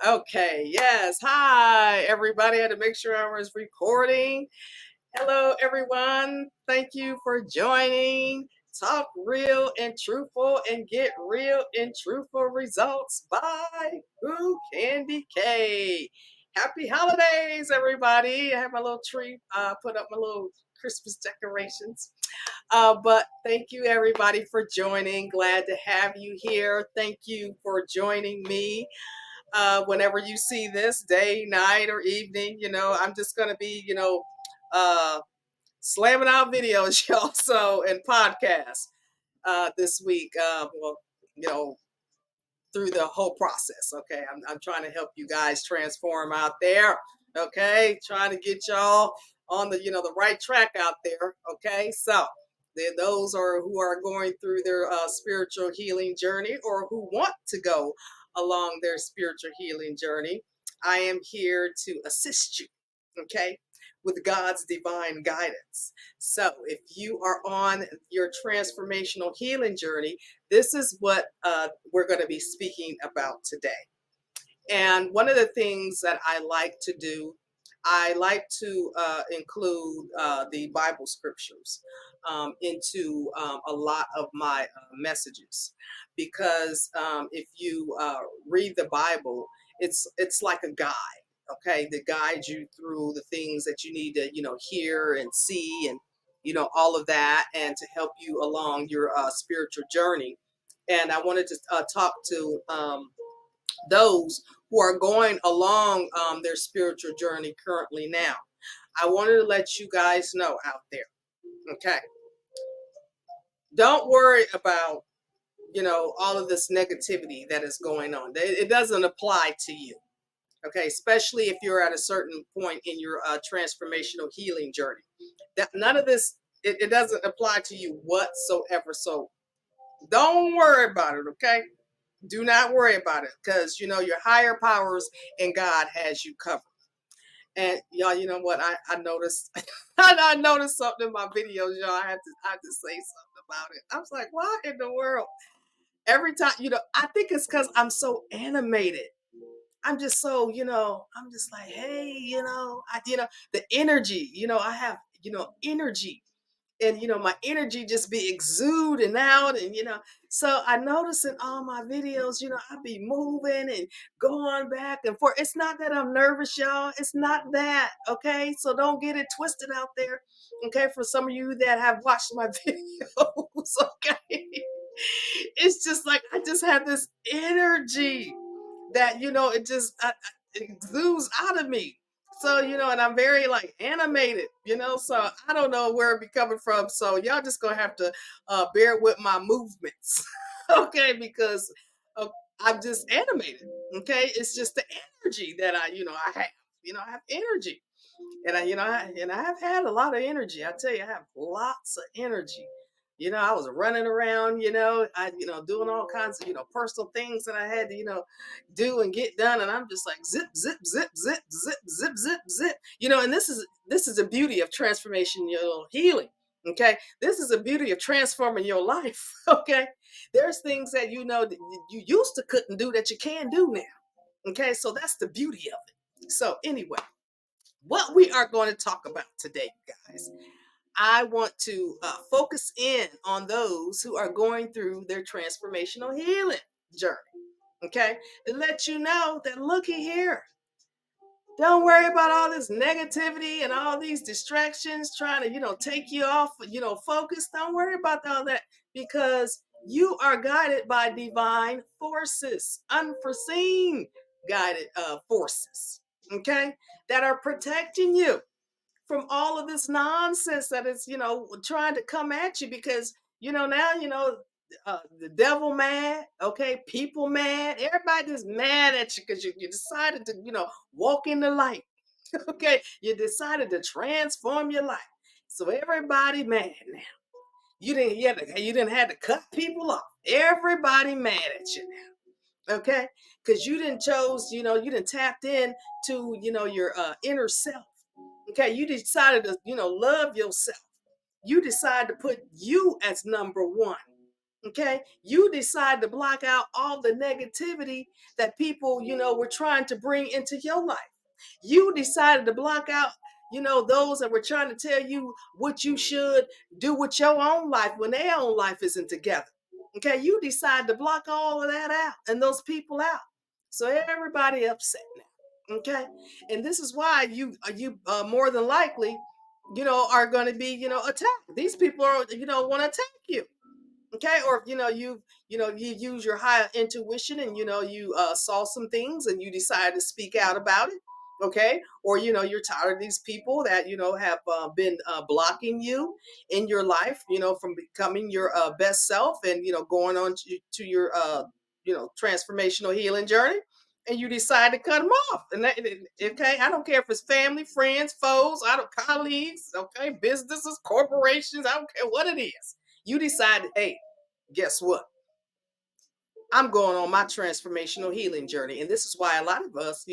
Okay, yes. Hi, everybody. I had to make sure I was recording. Hello, everyone. Thank you for joining. Talk real and truthful and get real and truthful results by Who Candy K. Happy holidays, everybody. I have my little tree, put up my little Christmas decorations. But thank you, everybody, for joining. Glad to have you here. Thank you for joining me whenever you see this day, night, or evening. I'm just going to be, uh, slamming out videos, y'all, so and podcasts this week. Well, you know, through the whole process. Okay, I'm trying to help you guys transform out there. Okay, trying to get y'all on the right track out there. Okay, so those are who are going through their spiritual healing journey or who want to go along their spiritual healing journey. I am here to assist you. Okay, with God's divine guidance. So if you are on your transformational healing journey, this is what we're going to be speaking about today. And one of the things that I like to do, I like to include the Bible scriptures into a lot of my messages, because if you read the Bible, it's like a guide, okay, that guides you through the things that you need to hear and see and all of that, and to help you along your spiritual journey. And I wanted to talk to those who are going along their spiritual journey currently now. I wanted to let you guys know out there, okay? Don't worry about, all of this negativity that is going on. It doesn't apply to you, okay? Especially if you're at a certain point in your transformational healing journey. That none of this, it doesn't apply to you whatsoever. So don't worry about it, okay? Do not worry about it, because your higher powers and God has you covered. And y'all, you know what? I noticed I noticed something in my videos, y'all. I have to say something about it. I was like, what in the world? Every time, I think it's because I'm so animated. I'm just so, I'm just like, hey, the energy, I have, energy, and my energy just be exuding out, and so I notice in all my videos, I be moving and going back and forth. It's not that I'm nervous, y'all. It's not that, okay? So don't get it twisted out there, okay? For some of you that have watched my videos, okay? It's just like I just have this energy that it just it exudes out of me. So and I'm very like animated, so I don't know where it be coming from, so y'all just gonna have to bear with my movements. Okay, because uh, I'm just animated. Okay, it's just the energy that I have. I have energy, and I have had a lot of energy. I tell you, I have lots of energy. I was running around, I doing all kinds of personal things that I had to do and get done, and I'm just like zip zip zip zip zip zip zip zip. And this is the beauty of transformation, healing. Okay, this is the beauty of transforming your life. Okay, there's things that that you used to couldn't do that you can do now. Okay, so that's the beauty of it. So anyway, what we are going to talk about today, guys, I want to focus in on those who are going through their transformational healing journey. Okay, to let you know that looky here, don't worry about all this negativity and all these distractions trying to take you off focus. Don't worry about all that, because you are guided by divine forces, unforeseen guided forces, okay, that are protecting you from all of this nonsense that is trying to come at you, because now the devil mad, okay, people mad, everybody just mad at you because you decided to walk in the light. Okay, you decided to transform your life, so everybody mad now. You didn't have to cut people off. Everybody mad at you now, okay, because you didn't chose, you didn't tapped in to your inner self. Okay, you decided to, love yourself. You decide to put you as number one. Okay, you decide to block out all the negativity that people, were trying to bring into your life. You decided to block out, those that were trying to tell you what you should do with your own life when their own life isn't together. Okay, you decide to block all of that out and those people out. So everybody upset now. Okay, and this is why you more than likely, are going to be, attacked. These people are, want to attack you. Okay, or if you use your higher intuition and you saw some things and you decided to speak out about it. Okay, or you're tired of these people that have been blocking you in your life, from becoming your best self and going on to your transformational healing journey, and you decide to cut them off. And okay, I don't care if it's family, friends, foes, I don't colleagues, okay, businesses, corporations, I don't care what it is. You decide, hey, guess what? I'm going on my transformational healing journey. And this is why a lot of us,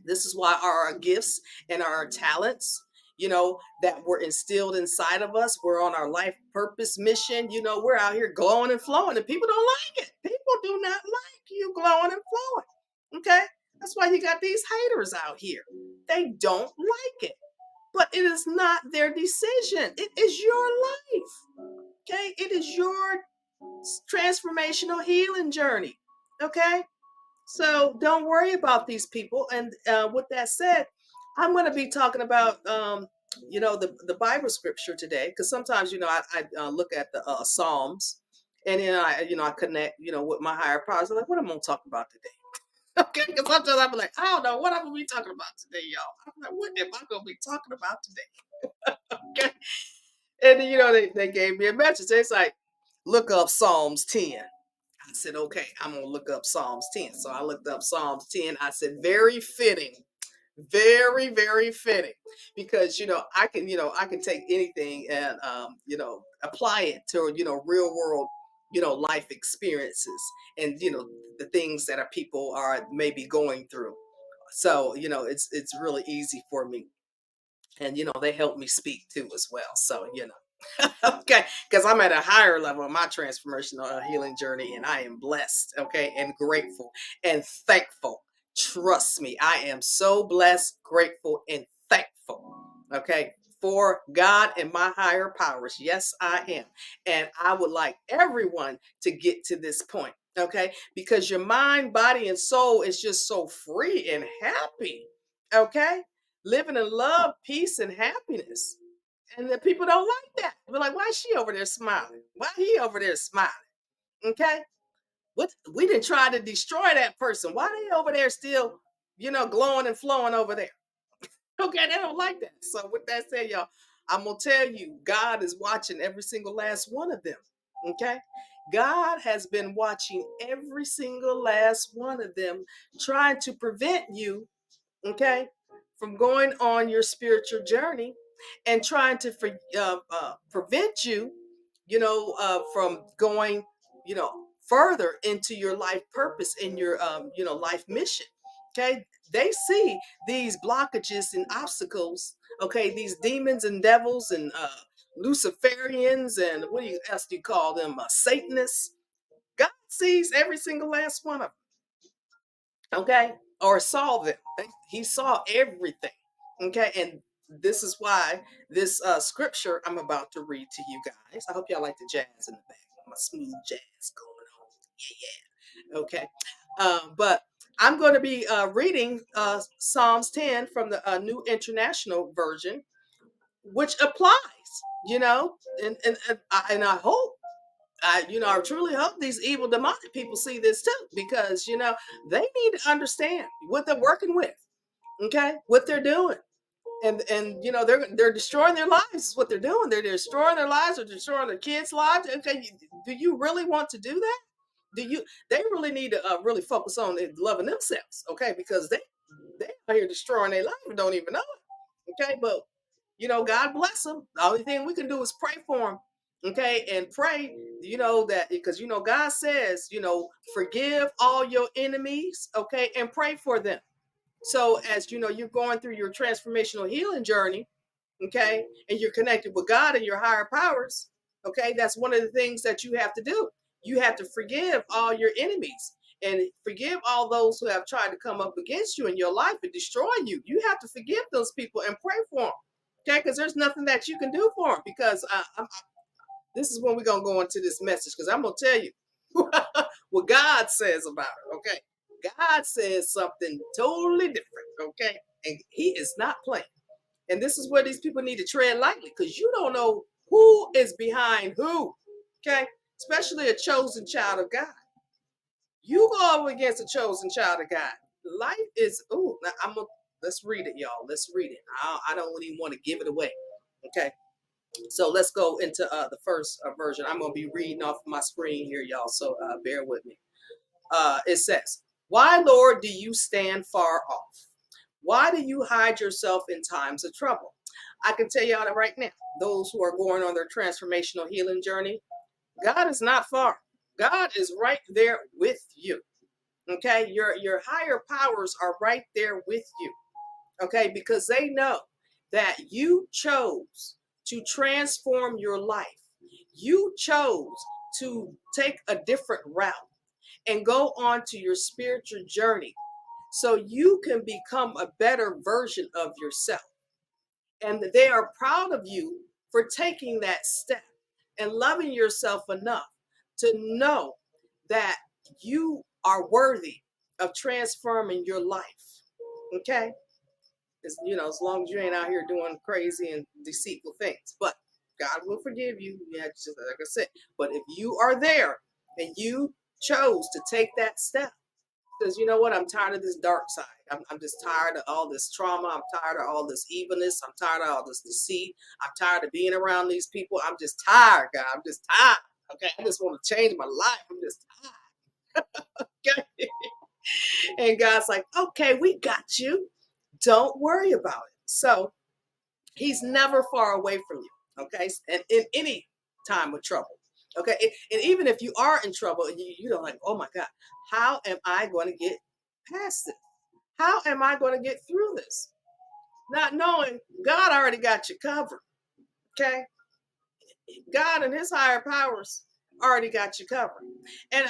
this is why our gifts and our talents, that were instilled inside of us, we're on our life purpose mission, we're out here glowing and flowing, and people don't like it. People do not like you glowing and flowing. Okay. That's why you got these haters out here. They don't like it, but it is not their decision. It is your life. Okay. It is your transformational healing journey. Okay. So don't worry about these people. And with that said, I'm going to be talking about, the Bible scripture today, because sometimes, I look at the Psalms, and then I connect, with my higher powers. I'm like, what am I going to talk about today? Okay. Because sometimes I'm like, I don't know what I'm going to be talking about today, y'all. I'm like, what am I going to be talking about today? Okay. And then, they gave me a message. It's like, look up Psalms 10. I said, okay, I'm going to look up Psalms 10. So I looked up Psalms 10. I said, very fitting, very, very fitting, because, I can take anything and, apply it to, real world, life experiences and, the things that people are maybe going through. So, it's really easy for me. And, they help me speak too as well. So, okay, because I'm at a higher level of my transformational healing journey, and I am blessed, okay, and grateful and thankful. Trust me, I am so blessed, grateful, and thankful, okay, for God and my higher powers. Yes, I am. And I would like everyone to get to this point, okay, because your mind, body, and soul is just so free and happy, okay, living in love, peace, and happiness. And the people don't like that. We're like, why is she over there smiling? Why he over there smiling? Okay. What we didn't try to destroy that person. Why they over there still, glowing and flowing over there? Okay, they don't like that. So with that said, y'all, I'm gonna tell you, God is watching every single last one of them. Okay. God has been watching every single last one of them, trying to prevent you, okay, from going on your spiritual journey and trying to prevent you, from going, further into your life purpose and your, life mission. Okay, they see these blockages and obstacles. Okay, these demons and devils and Luciferians and what do you else do you call them? Satanists. God sees every single last one of them, okay, or saw them. He saw everything, okay, and this is why this scripture I'm about to read to you guys. I hope y'all like the jazz in the back, my smooth jazz going on. Yeah, yeah. Okay, but I'm going to be reading Psalms 10 from the New International Version, which applies, and I hope I truly hope these evil demonic people see this too, because they need to understand what they're working with, okay, what they're doing, and they're destroying their lives. Is what they're doing. They're destroying their lives. They're destroying their kids' lives. Okay, do you really want to do that? Do you? They really need to really focus on loving themselves, okay, because they are here destroying their life and don't even know it, okay, but God bless them. The only thing we can do is pray for them. Okay. And pray, that because, God says, forgive all your enemies. Okay. And pray for them. So as you're going through your transformational healing journey. Okay. And you're connected with God and your higher powers. Okay. That's one of the things that you have to do. You have to forgive all your enemies and forgive all those who have tried to come up against you in your life and destroy you. You have to forgive those people and pray for them. Okay, because there's nothing that you can do for them. Because this is when we're gonna go into this message. Because I'm gonna tell you what God says about it. Okay, God says something totally different. Okay, and He is not playing. And this is where these people need to tread lightly, because you don't know who is behind who. Okay, especially a chosen child of God. You go up against a chosen child of God. Life is, oh, let's read it, y'all. Let's read it. I don't even want to give it away. Okay. So let's go into the first version. I'm going to be reading off my screen here, y'all. So bear with me. It says, "Why, Lord, do you stand far off? Why do you hide yourself in times of trouble?" I can tell y'all that right now, those who are going on their transformational healing journey, God is not far. God is right there with you. Okay, your higher powers are right there with you. Okay, because they know that you chose to transform your life. You chose to take a different route and go on to your spiritual journey so you can become a better version of yourself. And they are proud of you for taking that step and loving yourself enough to know that you are worthy of transforming your life. Okay? As long as you ain't out here doing crazy and deceitful things. But God will forgive you. Yeah, just like I said. But if you are there and you chose to take that step, because you know what? I'm tired of this dark side. I'm just tired of all this trauma. I'm tired of all this evilness. I'm tired of all this deceit. I'm tired of being around these people. I'm just tired, God. I'm just tired. Okay. I just want to change my life. I'm just tired. Okay. And God's like, okay, we got you. Don't worry about it. So He's never far away from you. Okay. And in any time of trouble. Okay. And even if you are in trouble and you don't like, oh my God, how am I going to get past this? How am I going to get through this? Not knowing God already got you covered. Okay. God and his higher powers already got you covered. And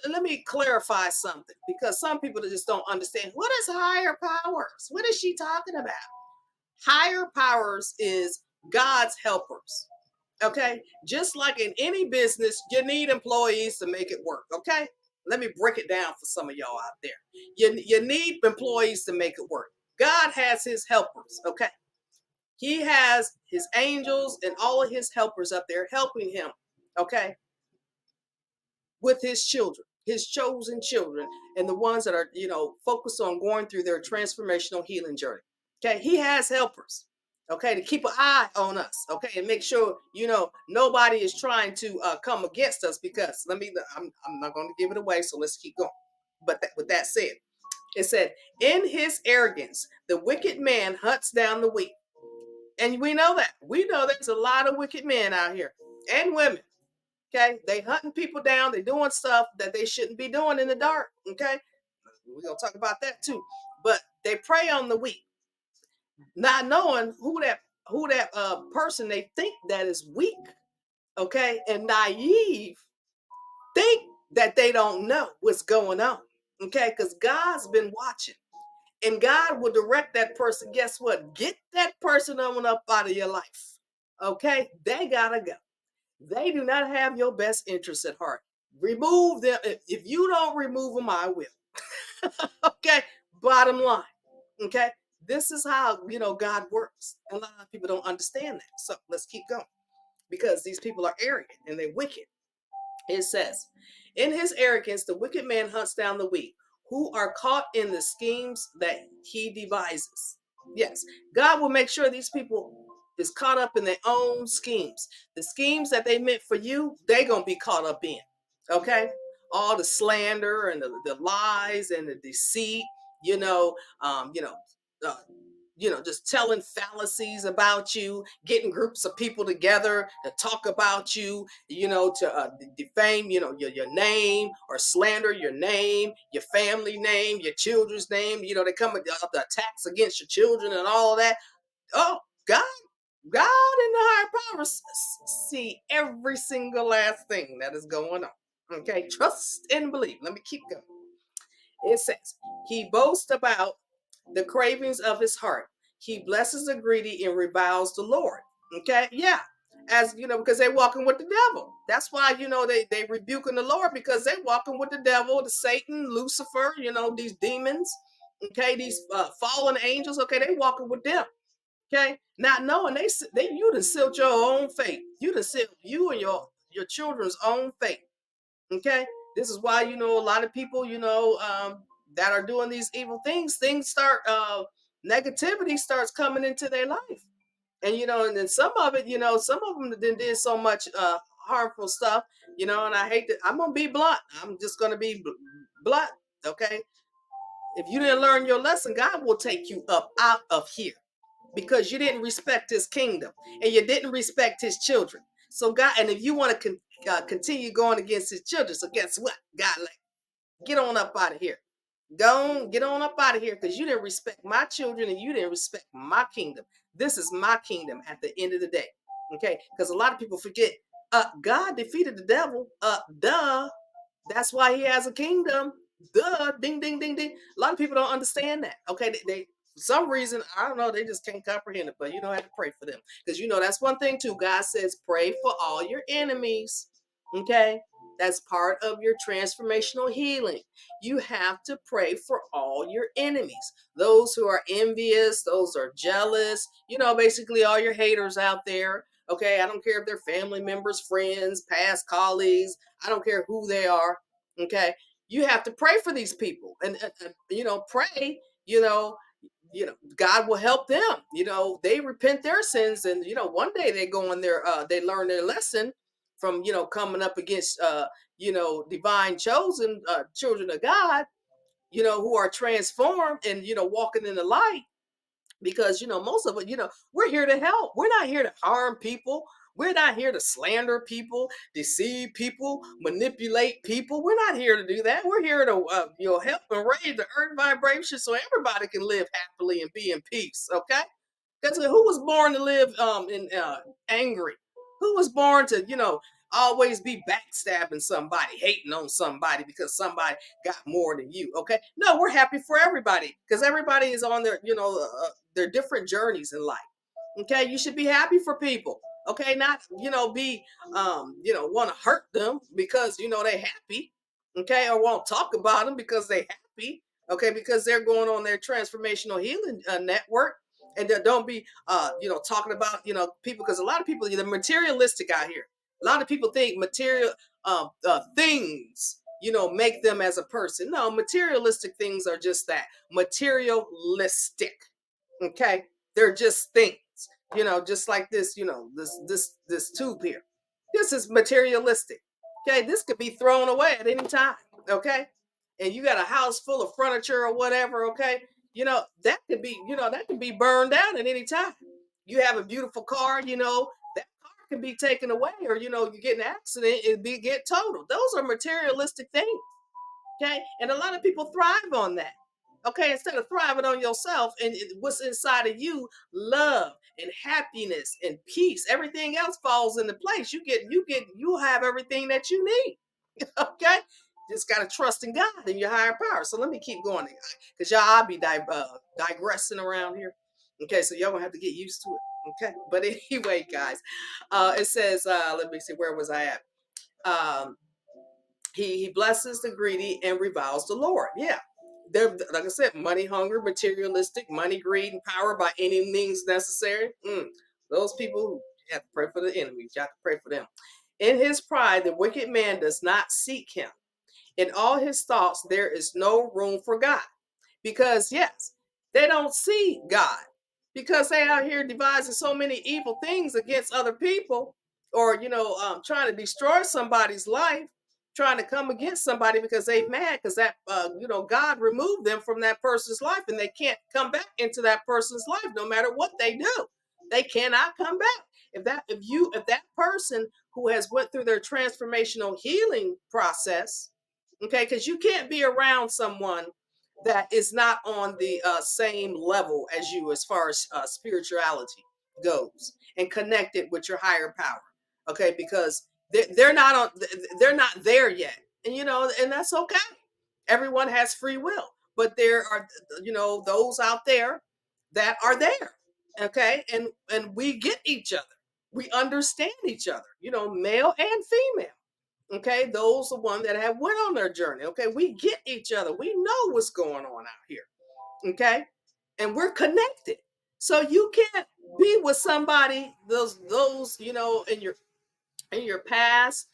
let me clarify something, because some people just don't understand. What is higher powers? What is she talking about? Higher powers is God's helpers. Okay. Just like in any business, you need employees to make it work. Okay. Let me break it down for some of y'all out there. You need employees to make it work. God has his helpers. Okay. He has his angels and all of his helpers up there helping him. Okay. With his children, his chosen children, and the ones that are, focused on going through their transformational healing journey. Okay. He has helpers. Okay, to keep an eye on us, okay, and make sure nobody is trying to come against us. Because I'm not going to give it away, so let's keep going. But with that said, it said, "In his arrogance, the wicked man hunts down the weak," and we know that. We know there's a lot of wicked men out here and women. Okay, they hunting people down. They're doing stuff that they shouldn't be doing in the dark. Okay, we're gonna talk about that too. But they prey on the weak, not knowing who that person they think that is weak, okay, and naive, think that they don't know what's going on, okay, because God's been watching, and God will direct that person. Guess what? Get that person on up out of your life, okay? They gotta go. They do not have your best interests at heart. Remove them. If you don't remove them, I will. Okay, bottom line. Okay, this is how God works. A lot of people don't understand that. So let's keep going, because these people are arrogant and they're wicked. It says, "In his arrogance, the wicked man hunts down the weak, who are caught in the schemes that he devises." Yes, God will make sure these people is caught up in their own schemes. The schemes that they meant for you, they're gonna be caught up in. Okay, all the slander and the lies and the deceit. You know, um, you know, uh, just telling fallacies about you, getting groups of people together to talk about you, to defame, your name, or slander your name, your family name, your children's name. They come with the attacks against your children and all of that. Oh, God, God in the higher powers see every single last thing that is going on. Okay, trust and believe. Let me keep going. It says, he boasts about the cravings of his heart. He blesses the greedy and reviles the Lord. Okay, yeah. As you know, because they walking with the devil. That's why, they rebuking the Lord, because they walking with the devil, the Satan, Lucifer, these demons. Okay, these fallen angels. Okay, they walking with them. Okay, not knowing they you done sealed your own fate. You done sealed you and your children's own fate. Okay, this is why a lot of people that are doing these evil things start negativity starts coming into their life. And and then some of it, some of them did so much harmful stuff, and I hate that. I'm gonna be blunt. I'm just gonna be blunt. Okay, if you didn't learn your lesson, God will take you up out of here, because you didn't respect his kingdom and you didn't respect his children. So God, and if you want to continue going against his children, so guess what? God, like, get on up out of here. Go on, get on up out of here, because you didn't respect my children and you didn't respect my kingdom. This is my kingdom at the end of the day. Okay, because a lot of people forget, God defeated the devil. Duh. That's why he has a kingdom. Duh. Ding, ding, ding, ding. A lot of people don't understand that. Okay, they for some reason, I don't know, they just can't comprehend it. But you don't have to pray for them, because that's one thing too. God says pray for all your enemies. Okay, that's part of your transformational healing. You have to pray for all your enemies, those who are envious, those who are jealous. Basically all your haters out there. Okay, I don't care if they're family members, friends, past colleagues. I don't care who they are. Okay, you have to pray for these people, and pray. God will help them. They repent their sins, and one day they go in there. They learn their lesson from coming up against divine chosen children of God. Who are transformed and walking in the light, because most of it, we're here to help. We're not here to harm people. We're not here to slander people, deceive people, manipulate people. We're not here to do that. We're here to help and raise the earth vibration so everybody can live happily and be in peace. Okay, because who was born to live in angry? Who was born to always be backstabbing somebody, hating on somebody because somebody got more than you? Okay, no, we're happy for everybody, because everybody is on their different journeys in life. Okay, you should be happy for people. Okay, not be want to hurt them because they happy. Okay, or won't talk about them because they happy. Okay, because they're going on their transformational healing network, and don't be talking about people, because a lot of people, they're materialistic out here. A lot of people think material things make them as a person. No, materialistic things are just that, materialistic. Okay, they're just things, just like this, this tube here. This is materialistic. Okay, this could be thrown away at any time. Okay, and you got a house full of furniture or whatever. Okay, that could be burned down at any time. You have a beautiful car, that car can be taken away, or you get an accident, get totaled. Those are materialistic things. Okay, and a lot of people thrive on that. Okay, instead of thriving on yourself and what's inside of you, love and happiness and peace, everything else falls into place. You have everything that you need. Okay, just gotta trust in God and your higher power. So let me keep going, because y'all, I'll be digressing around here. Okay, so y'all gonna have to get used to it. Okay, but anyway, guys, it says, let me see, where was I at? He blesses the greedy and reviles the Lord. Yeah. They're, like I said, money hunger, materialistic, money greed, and power by any means necessary. Those people who have to pray for the enemies. You have to pray for them. In his pride, the wicked man does not seek him. In all his thoughts, there is no room for God. Because, yes, they don't see God. Because they out here devising so many evil things against other people, or, trying to destroy somebody's life, trying to come against somebody because they mad because that, God removed them from that person's life, and they can't come back into that person's life no matter what they do. They cannot come back. If that person who has went through their transformational healing process, okay, because you can't be around someone that is not on the same level as you as far as spirituality goes and connected with your higher power. Okay, because They're not on, they're not there yet. And and that's okay. Everyone has free will, but there are, those out there that are there. Okay? And we get each other. We understand each other, male and female. Okay? Those are one that have went on their journey. Okay? We get each other. We know what's going on out here. Okay? And we're connected. So you can't be with somebody, those, in your past,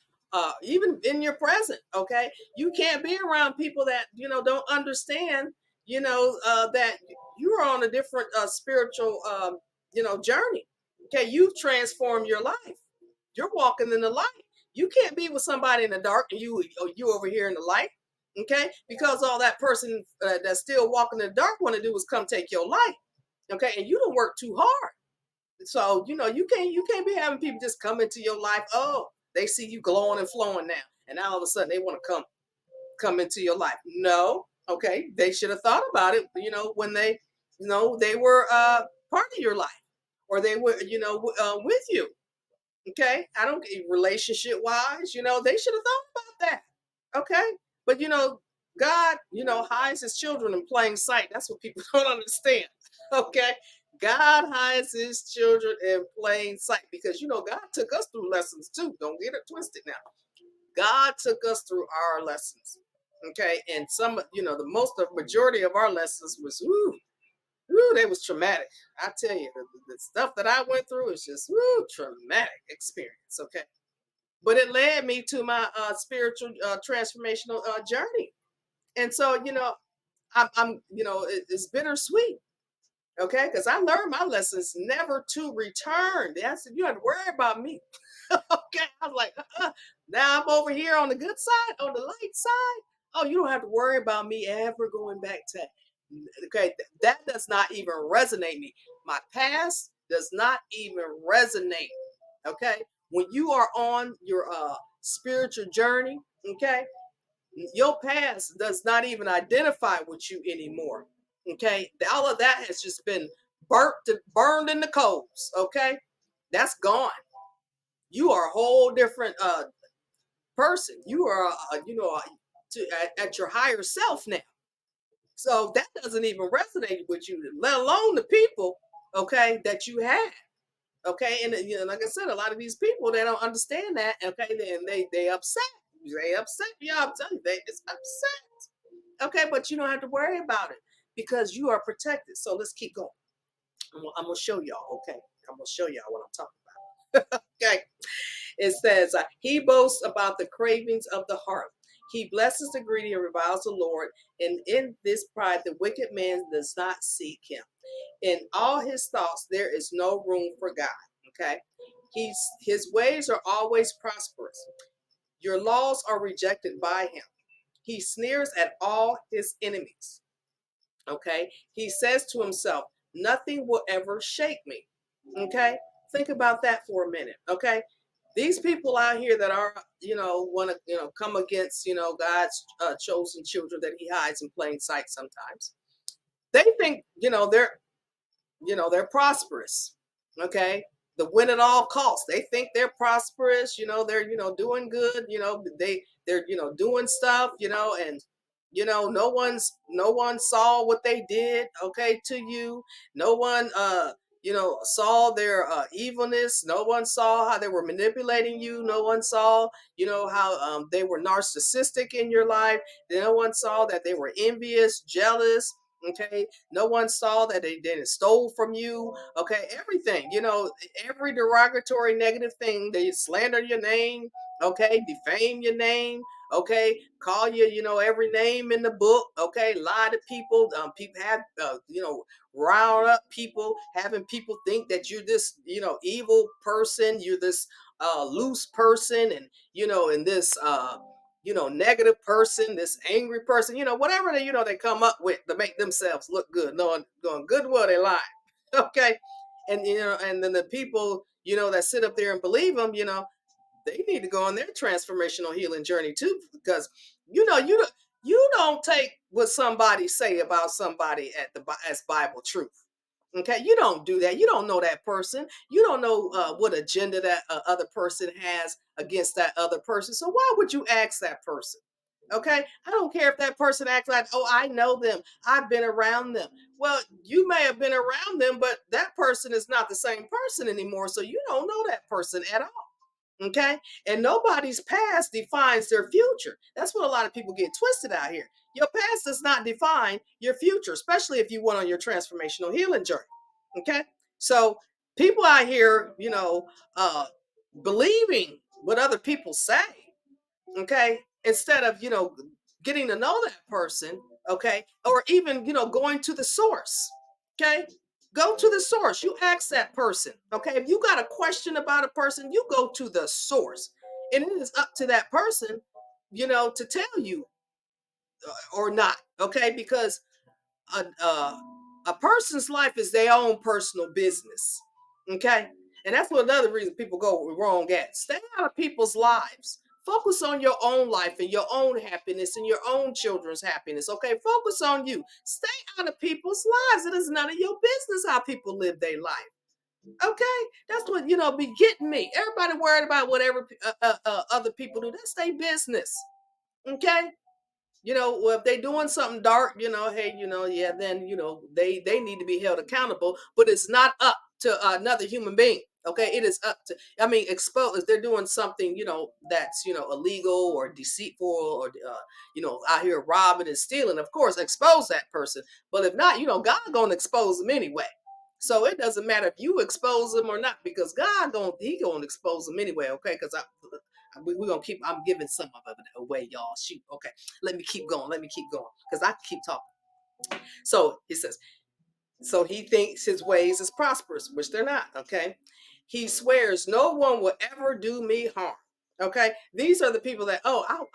even in your present. Okay, you can't be around people that don't understand. That you're on a different spiritual journey. Okay, you've transformed your life. You're walking in the light. You can't be with somebody in the dark and you over here in the light. Okay, because all that person that's still walking in the dark want to do is come take your light. Okay, and you don't work too hard. So you can't be having people just come into your life. Oh, they see you glowing and flowing now, and now all of a sudden they want to come into your life. No, okay, they should have thought about it. When they were part of your life, or they were with you. Okay, I don't relationship wise. They should have thought about that. Okay, but God, hides His children in plain sight. That's what people don't understand. Okay, God hides His children in plain sight because God took us through lessons too. Don't get it twisted now. God took us through our lessons. Okay, and some, the majority of our lessons was they was traumatic. I tell you, the stuff that I went through is just traumatic experience. Okay, but it led me to my spiritual transformational journey. And so I'm it's bittersweet. Okay, because I learned my lessons never to return. I said you have to worry about me. Okay, I was like, now I'm over here on the good side, on the light side. Oh, you don't have to worry about me ever going back to. Okay, that does not even resonate me. My past does not even resonate. Okay, when you are on your spiritual journey, okay, your past does not even identify with you anymore. Okay, all of that has just been burned in the coals. Okay, that's gone. You are a whole different person. You are at your higher self now. So that doesn't even resonate with you, let alone the people, okay, that you had. Okay, and like I said, a lot of these people, they don't understand that. Okay, then they upset. They upset. Yeah, I'm telling you, they just upset. Okay, but you don't have to worry about it because you are protected. So let's keep going. I'm gonna show y'all. Okay, I'm gonna show y'all what I'm talking about. Okay, it says he boasts about the cravings of the heart. He blesses the greedy and reviles the Lord. And in this pride, the wicked man does not seek Him. In all his thoughts, there is no room for God. Okay, his ways are always prosperous. Your laws are rejected by him. He sneers at all his enemies. Okay, he says to himself, nothing will ever shake me. Okay, think about that for a minute. Okay, these people out here that are want to come against God's chosen children that He hides in plain sight sometimes. They think they're prosperous. Okay, the win at all costs. They think they're prosperous. They're doing good. They're doing stuff. And no one saw what they did. Okay, to you, no one saw their evilness. No one saw how they were manipulating you. No one saw how they were narcissistic in your life. No one saw that they were envious, jealous. Okay, no one saw that they stole from you. Okay, everything, every derogatory negative thing, they slander your name. Okay, defame your name. Okay, call you every name in the book. Okay, lie to people. People have rile up people, having people think that you're this evil person, you're this loose person, and and this negative person, this angry person, whatever they come up with to make themselves look good, knowing going good well they lie. Okay. And and then the people, that sit up there and believe them, they need to go on their transformational healing journey too, because you don't take what somebody say about somebody as Bible truth. Okay, you don't do that. You don't know that person. You don't know what agenda that other person has against that other person. So why would you ask that person? Okay, I don't care if that person acts like, oh, I know them. I've been around them. Well, you may have been around them, but that person is not the same person anymore. So you don't know that person at all. Okay. And nobody's past defines their future. That's what a lot of people get twisted out here. Your past does not define your future, especially if you went on your transformational healing journey. Okay. So people out here, believing what other people say, okay, instead of, getting to know that person, okay, or even, going to the source, okay, go to the source. You ask that person, okay, if you got a question about a person, you go to the source, and it is up to that person, to tell you or not, okay, because a person's life is their own personal business. Okay. And that's what another reason people go wrong at. Stay out of people's lives. Focus on your own life and your own happiness and your own children's happiness. Okay. Focus on you. Stay out of people's lives. It is none of your business how people live their life. Okay. That's what, be getting me. Everybody worried about whatever other people do. That's their business. Okay. Well, if they doing something dark, hey, yeah, then they need to be held accountable, but it's not up to another human being. Okay, it is up to, I mean, expose if they're doing something, that's illegal or deceitful, or out here robbing and stealing. Of course, expose that person. But if not, God gonna expose them anyway. So it doesn't matter if you expose them or not, because he gonna expose them anyway. Okay, because we're gonna keep, I'm giving some of it away, y'all. Shoot, okay, let me keep going, because I can keep talking. So he says, so he thinks his ways is prosperous, which they're not. Okay, he swears no one will ever do me harm. Okay, these are the people that,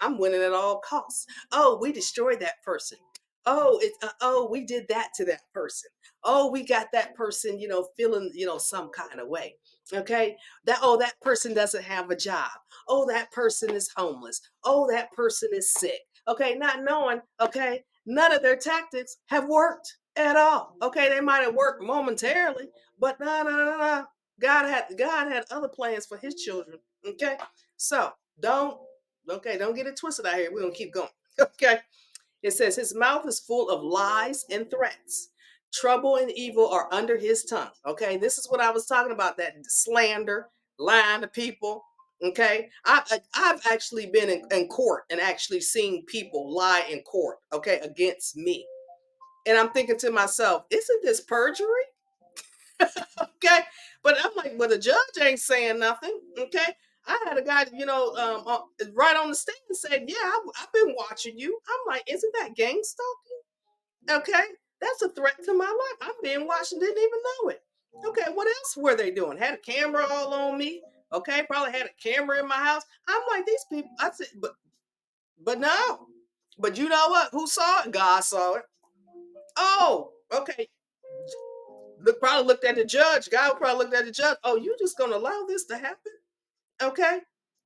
I'm winning at all costs. Oh, we destroyed that person. Oh, we did that to that person. Oh, we got that person, feeling, some kind of way. Okay, that person doesn't have a job. Oh, that person is homeless. Oh, that person is sick. Okay, not knowing, okay, none of their tactics have worked at all. Okay, they might have worked momentarily, but no, no, no, no. God had other plans for his children. Okay, so don't get it twisted out here. We're gonna keep going. Okay, it says his mouth is full of lies and threats. Trouble and evil are under his tongue. Okay, this is what I was talking about, that slander, lying to people. Okay, I've actually been in court and actually seen people lie in court, okay, against me. And I'm thinking to myself, isn't this perjury? Okay. But I'm like, well, the judge ain't saying nothing. Okay. I had a guy, right on the stand said, yeah, I've been watching you. I'm like, isn't that gang stalking? Okay. That's a threat to my life. I'm being watched and didn't even know it. Okay. What else were they doing? Had a camera all on me. Okay. Probably had a camera in my house. I'm like, these people, I said, but no. But you know what? Who saw it? God saw it. Oh, okay. Probably looked at the judge. God probably looked at the judge. Oh, you just gonna allow this to happen? Okay.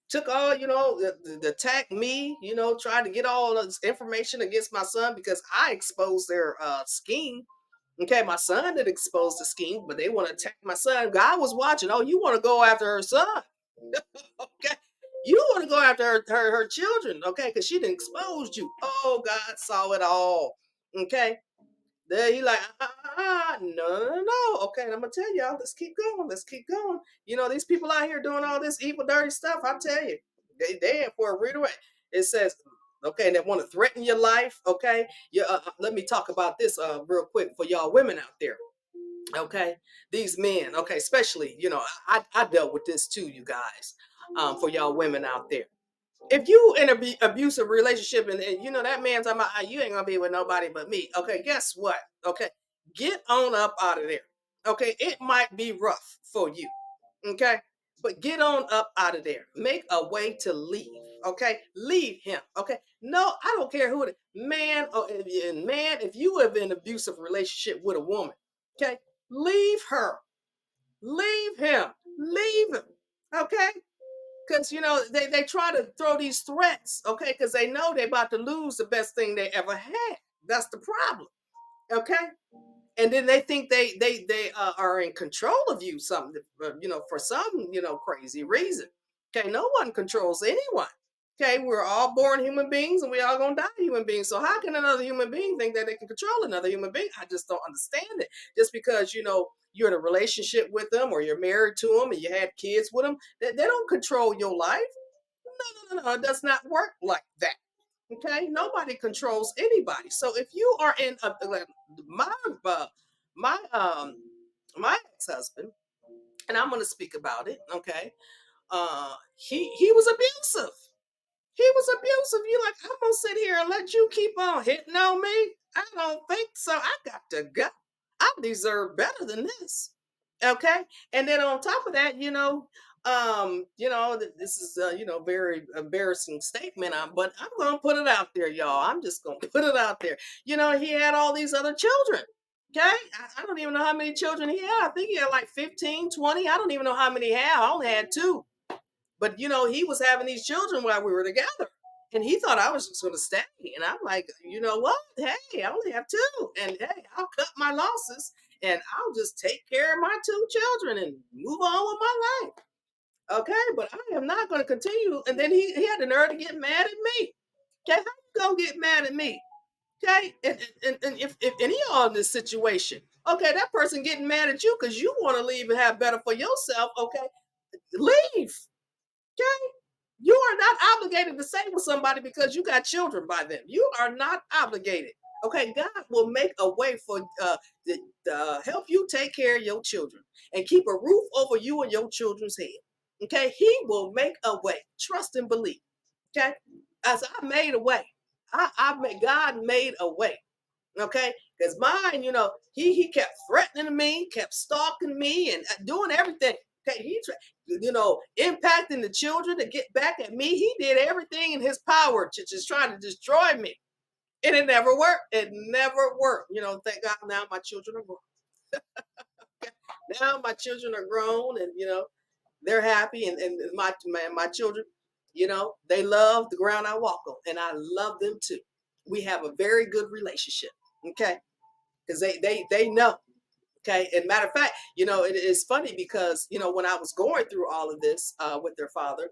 Took all, the attack me, tried to get all this information against my son because I exposed their scheme. Okay, my son did expose the scheme, but they want to attack my son. God was watching. Oh, you want to go after her son? Okay. You want to go after her children, okay? Because she didn't expose you. Oh, God saw it all. Okay. There he like, no, no, no, no. Okay, and I'm gonna tell y'all, let's keep going. Let's keep going. These people out here doing all this evil, dirty stuff. I tell you, they in for a rude way. It says, okay, and they want to threaten your life. Okay, let me talk about this real quick for y'all women out there. Okay, these men. Okay, especially I dealt with this too, you guys. For y'all women out there, if you in an abusive relationship and that man's talking about, you ain't gonna be with nobody but me. Okay, guess what? Okay, get on up out of there. Okay, it might be rough for you. Okay, but get on up out of there. Make a way to leave. Okay, leave him. Okay, no, I don't care who it is, man. Or man, if you have an abusive relationship with a woman, okay, leave her, leave him, leave him. Okay, because they try to throw these threats, okay, because they know they're about to lose the best thing they ever had. That's the problem. Okay, And then they think they are in control of you, something, for some, crazy reason. Okay, no one controls anyone. Okay, we're all born human beings and we all gonna die human beings. So how can another human being think that they can control another human being? I just don't understand it. Just because you're in a relationship with them or you're married to them and you had kids with them, they don't control your life. No, no, no, no. It does not work like that. Okay, nobody controls anybody. So if you are in like my uh, my my ex-husband, and I'm going to speak about it. Okay, he was abusive. He was abusive. You like, I'm gonna sit here and let you keep on hitting on me? I don't think so. I got to go. I deserve better than this. Okay. And then on top of that, this is very embarrassing statement, but I'm gonna put it out there, y'all. I'm just gonna put it out there. He had all these other children. Okay. I don't even know how many children he had. I think he had like 15, 20. I don't even know how many he had. I only had two. But he was having these children while we were together. And he thought I was just gonna stay. And I'm like, you know what? Hey, I only have two. And hey, I'll cut my losses and I'll just take care of my two children and move on with my life. Okay, but I am not gonna continue. And then he had the nerve to get mad at me. Okay, how you gonna get mad at me? Okay, and if any of y'all in this situation, okay, that person getting mad at you because you want to leave and have better for yourself, okay, leave. Okay? You are not obligated to stay with somebody because you got children by them. You are not obligated. Okay, God will make a way for help you take care of your children and keep a roof over you and your children's head. Okay, He will make a way. Trust and believe. Okay, as I made a way, I made God made a way. Okay, because mine, he kept threatening me, kept stalking me, and doing everything. Okay, impacting the children to get back at me. He did everything in his power to just try to destroy me, and it never worked. It never worked. Thank God now my children are grown. Okay? Now my children are grown, and they're happy, and my children, they love the ground I walk on, and I love them too. We have a very good relationship. Okay, because they know. Okay, and matter of fact, it is funny because when I was going through all of this with their father,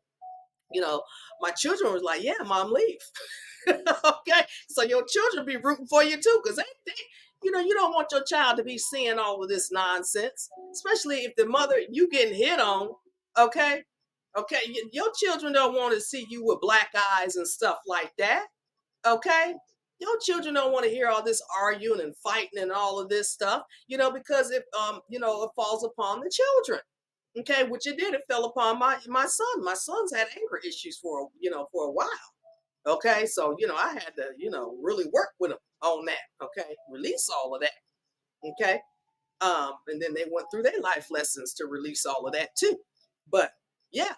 you know my children was like, yeah, mom, leave. Okay, so your children be rooting for you too, because you don't want your child to be seeing all of this nonsense, especially if the mother you getting hit on. Okay, okay, your children don't want to see you with black eyes and stuff like that. Okay, your children don't want to hear all this arguing and fighting and all of this stuff, because it falls upon the children. Okay, which it did. It fell upon my son. My son's had anger issues for a while. Okay, so I had to really work with him on that. Okay, release all of that. Okay, and then they went through their life lessons to release all of that too. But yeah,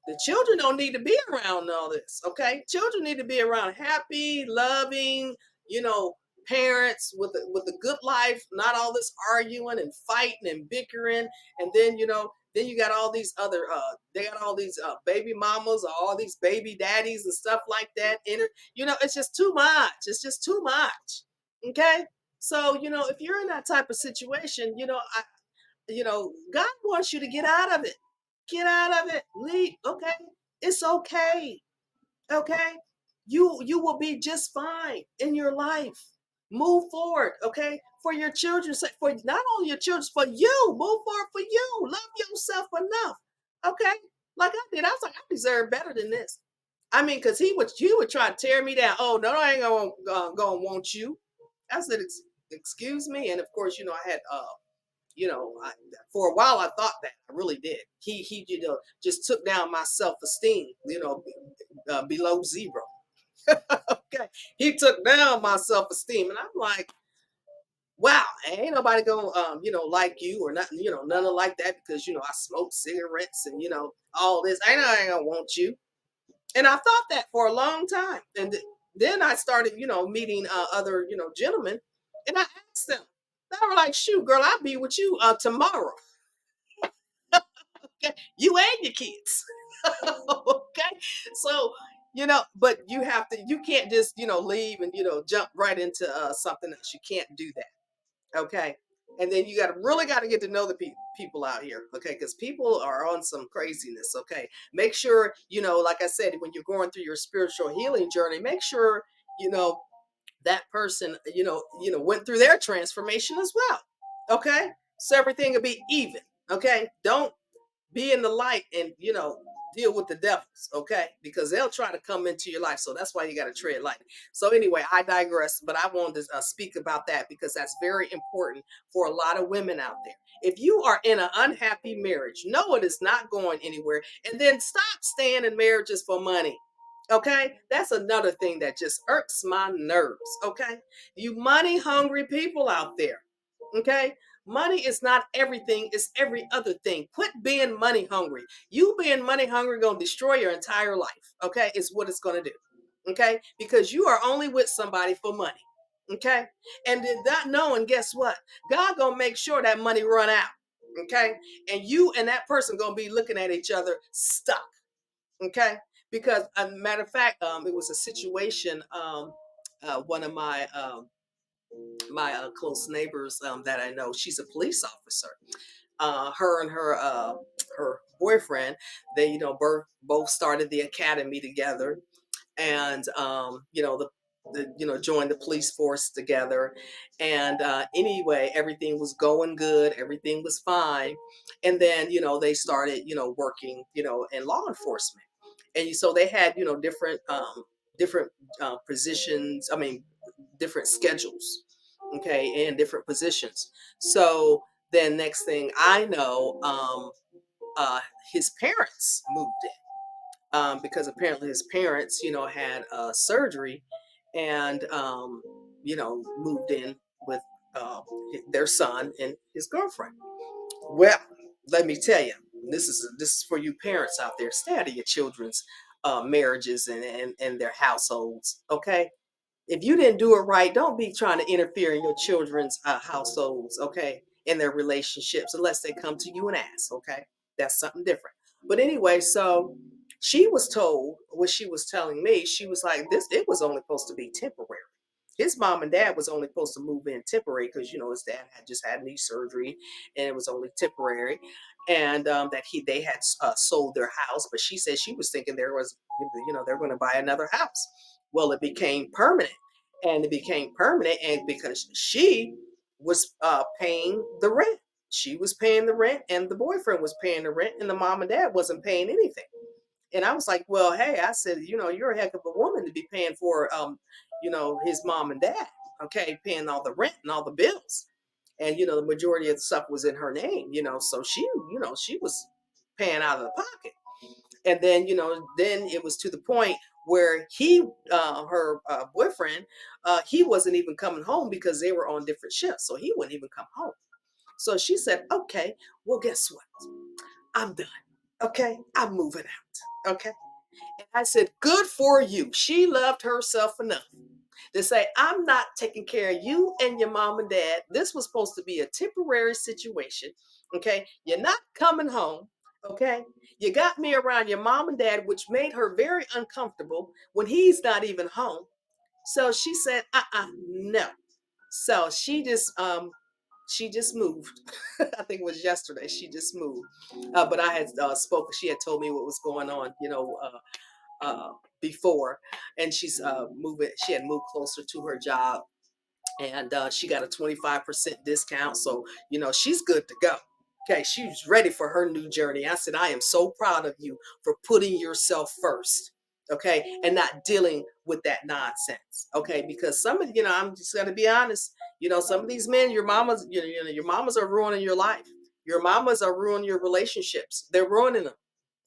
the children don't need to be around all this. Okay, children need to be around happy, loving, you know, parents with a good life, not all this arguing and fighting and bickering. And then you got all these other they got all these baby mamas or all these baby daddies and stuff like that in it. It's just too much. It's just too much. Okay, so, if you're in that type of situation, God wants you to get out of it. Get out of it. Leave. Okay. It's okay. Okay. You will be just fine in your life. Move forward. Okay. For your children's sake, for not only your children, for you. Move forward for you. Love yourself enough. Okay. Like I did. I was like, I deserve better than this. I mean, because he would try to tear me down. Oh, no, I ain't gonna want you. I said, excuse me. And of course, I had for a while I thought that. I really did. He just took down my self-esteem, below zero. Okay. He took down my self-esteem. And I'm like, wow, ain't nobody gonna like you or nothing, nothing like that, because I smoke cigarettes and all this. I ain't gonna want you. And I thought that for a long time. And then I started, meeting other, gentlemen, and I asked them. They were like, "Shoot, girl, I'll be with you tomorrow." Okay, you and your kids. Okay, so but you can't just leave and jump right into something else. You can't do that. Okay, And then you really got to get to know the people out here, okay? Because people are on some craziness, okay? Make sure, like I said, when you're going through your spiritual healing journey, make sure, you know, that person, went through their transformation as well, okay? So everything will be even, okay? Don't be in the light and deal with the devils, okay, because they'll try to come into your life. So that's why you got to tread lightly. So anyway, I digress, but I wanted to speak about that because that's very important for a lot of women out there. If you are in an unhappy marriage, know it is not going anywhere, and then stop staying in marriages for money. Okay, that's another thing that just irks my nerves. Okay, you money hungry people out there. Okay, money is not everything, it's every other thing. Quit being money hungry. You being money hungry gonna destroy your entire life. Okay, is what it's gonna do. Okay, because you are only with somebody for money. Okay, and then not knowing, guess what? God gonna make sure that money run out. Okay, and you and that person gonna be looking at each other stuck. Okay, because a matter of fact, it was a situation. One of my close neighbors that I know, she's a police officer. Her and her boyfriend, they both started the academy together, and joined the police force together. And anyway, everything was going good, everything was fine, and then they started working in law enforcement. And so they had different positions, I mean different schedules, okay, and different positions. So then next thing I know, uh, his parents moved in, because apparently his parents, had surgery, and moved in with their son and his girlfriend. Well, let me tell you, this is for you parents out there. Stay out of your children's marriages and their households, okay? If you didn't do it right, don't be trying to interfere in your children's households, okay, in their relationships, unless they come to you and ask, okay? That's something different. But anyway, so she was told what she was telling me. She was like, it was only supposed to be temporary. His mom and dad was only supposed to move in temporary because his dad had just had knee surgery, and it was only temporary, and that they had sold their house. But she said she was thinking they're going to buy another house. Well, it became permanent, and because she was paying the rent. She was paying the rent, and the boyfriend was paying the rent, and the mom and dad wasn't paying anything. And I was like, well, hey, I said, you're a heck of a woman to be paying for, his mom and dad, okay, paying all the rent and all the bills. And, the majority of the stuff was in her name, so she was paying out of the pocket. And then, then it was to the point where her boyfriend, he wasn't even coming home because they were on different shifts. So he wouldn't even come home. So she said, okay, well, guess what? I'm done. Okay. I'm moving out. Okay. And I said, good for you. She loved herself enough to say, I'm not taking care of you and your mom and dad. This was supposed to be a temporary situation. Okay. You're not coming home. Okay. You got me around your mom and dad, which made her very uncomfortable when he's not even home. So she said, no. So she just moved. I think it was yesterday. She just moved. But I had spoken. She had told me what was going on, before, and she's moving. She had moved closer to her job, and she got a 25% discount. So she's good to go. Okay, she's ready for her new journey. I said, I am so proud of you for putting yourself first. Okay, and not dealing with that nonsense. Okay, because I'm just gonna be honest. Some of these men, your mamas, your mamas are ruining your life. Your mamas are ruining your relationships. They're ruining them.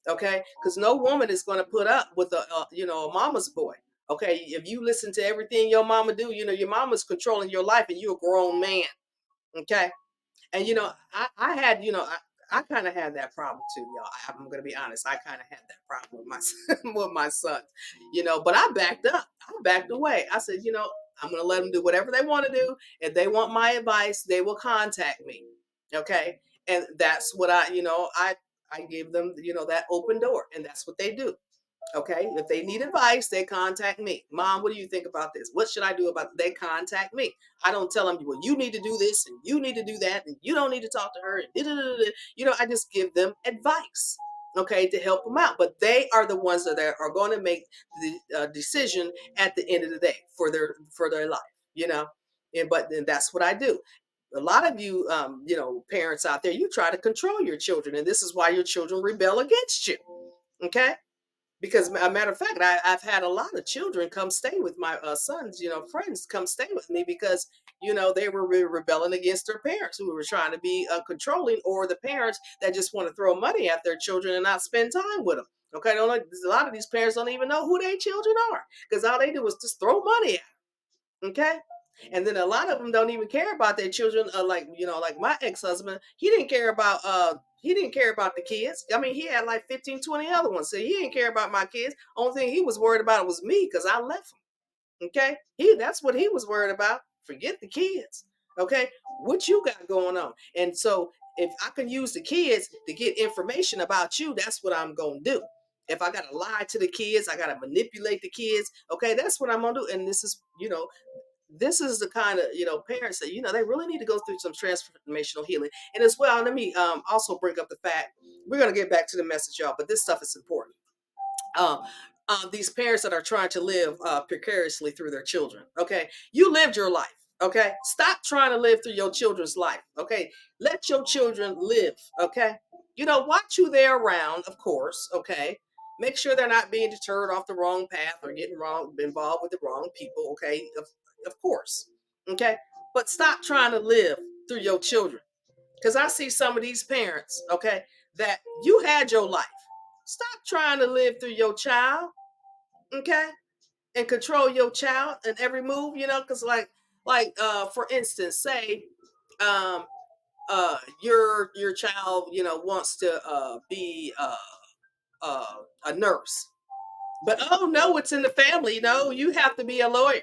Okay, because no woman is going to put up with a mama's boy. Okay, if you listen to everything your mama do, your mama's controlling your life, and you're a grown man. Okay, and I had I kind of had that problem too, y'all. I'm gonna be honest. I kind of had that problem with my with my sons, but I backed up. I backed away. I said, I'm gonna let them do whatever they want to do. If they want my advice, they will contact me. Okay, and that's what I give them, that open door, and that's what they do. Okay, if they need advice, they contact me. Mom, what do you think about this? What should I do about it? They contact me. I don't tell them, well, you need to do this and you need to do that and you don't need to talk to her. You know, I just give them advice, okay, to help them out. But they are the ones that are going to make the decision at the end of the day for their life, you know. And but then that's what I do. A lot of you, you know, parents out there, you try to control your children, and this is why your children rebel against you. Okay, because a matter of fact, I've had a lot of children come stay with my sons, you know, friends come stay with me because, you know, they were rebelling against their parents who were trying to be controlling, or the parents that just want to throw money at their children and not spend time with them. Okay, don't a lot of these parents don't even know who their children are because all they do is just throw money at them. Okay, and then a lot of them don't even care about their children. Like, you know, like my ex-husband, he didn't care about the kids. I mean, he had like 15, 20 other ones. So he didn't care about my kids. Only thing he was worried about was me because I left him. Okay. That's what he was worried about. Forget the kids. Okay. What you got going on? And so if I can use the kids to get information about you, that's what I'm gonna do. If I gotta lie to the kids, I gotta manipulate the kids. Okay, that's what I'm gonna do. And this is, you know, this is the kind of, you know, parents that, you know, they really need to go through some transformational healing. And as well, let me also bring up the fact, we're going to get back to the message, y'all, but this stuff is important. um, these parents that are trying to live precariously through their children. Okay, you lived your life. Okay, stop trying to live through your children's life. Okay, let your children live. Okay, you know, watch who they're around, of course. Okay, make sure they're not being deterred off the wrong path or getting wrong involved with the wrong people. Okay, of course. Okay, but stop trying to live through your children, because I see some of these parents, okay, that you had your life. Stop trying to live through your child, okay, and control your child in every move, you know, because for instance, say um your child, you know, wants to be a nurse. But oh no, it's in the family. No, you have to be a lawyer.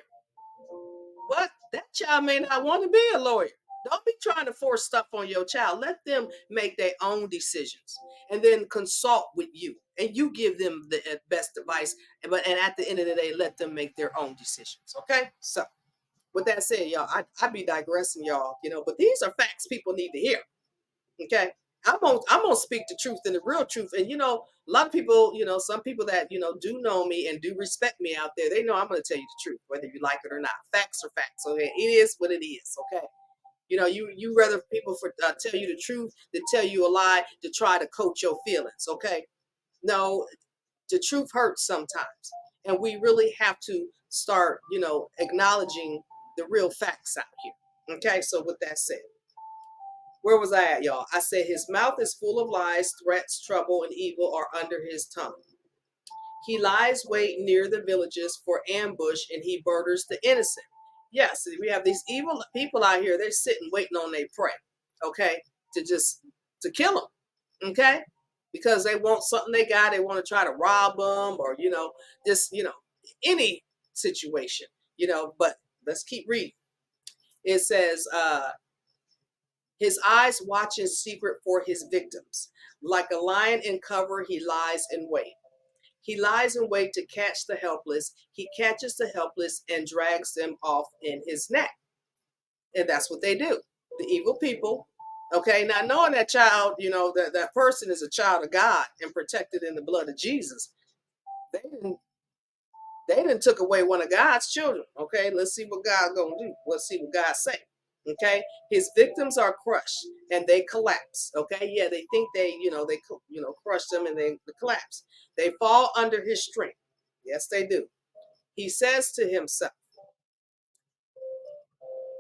What? That child may not want to be a lawyer. Don't be trying to force stuff on your child. Let them make their own decisions and then consult with you. And you give them the best advice. And at the end of the day, let them make their own decisions. Okay? So, with that said, y'all, I be digressing, y'all, you know, but these are facts people need to hear. Okay. I'm gonna speak the truth and the real truth. And you know, a lot of people, you know, some people that, you know, do know me and do respect me out there, they know I'm gonna tell you the truth, whether you like it or not. Facts are facts. Okay. It is what it is. Okay. You know, you rather people for tell you the truth than tell you a lie to try to coat your feelings. Okay. No, the truth hurts sometimes. And we really have to start, you know, acknowledging the real facts out here. Okay. So with that said, where was I at, y'all? I said his mouth is full of lies, threats, trouble, and evil are under his tongue. He lies wait near the villages for ambush, and he murders the innocent. Yes, we have these evil people out here. They're sitting waiting on their prey, okay, to just to kill them, okay, because they want something they got. They want to try to rob them, or you know, just you know, any situation, you know. But let's keep reading. It says, his eyes watch in secret for his victims. Like a lion in cover, he lies in wait. He lies in wait to catch the helpless. He catches the helpless and drags them off in his net. And that's what they do. The evil people. Okay, now knowing that child, you know, that person is a child of God and protected in the blood of Jesus. They didn't They didn't took away one of God's children. Okay, let's see what God gonna do. Let's see what God say. Okay, his victims are crushed and they collapse. Okay, yeah, they think they, crush them and they collapse. They fall under his strength. Yes, they do. He says to himself,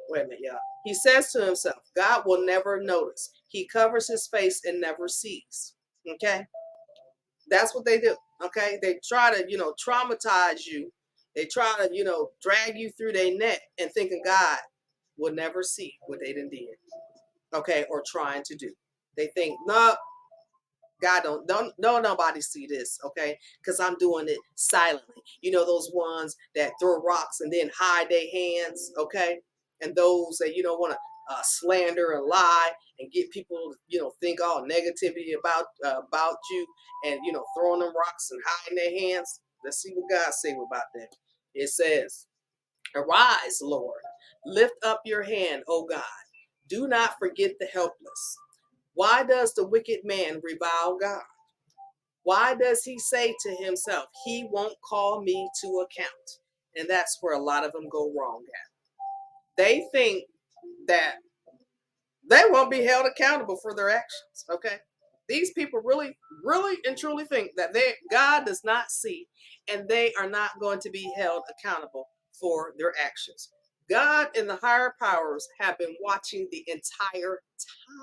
wait a minute, y'all. He says to himself, God will never notice. He covers his face and never sees. Okay, that's what they do. Okay, they try to, traumatize you. They try to, drag you through their net and thinking God will never see what they done did. Okay, or trying to do. They think, no, God don't nobody see this, okay? Because I'm doing it silently. You know those ones that throw rocks and then hide their hands, okay? And those that you don't want to slander and lie and get people, think all negativity about you, and throwing them rocks and hiding their hands. Let's see what God say about that. It says, "Arise, Lord, lift up your hand, O God. Do not forget the helpless. Why does the wicked man revile God? Why does he say to himself, he won't call me to account?" And that's where a lot of them go wrong at. They think that they won't be held accountable for their actions. Okay. These people really, really and truly think that God does not see, and they are not going to be held accountable for their actions. God and the higher powers have been watching the entire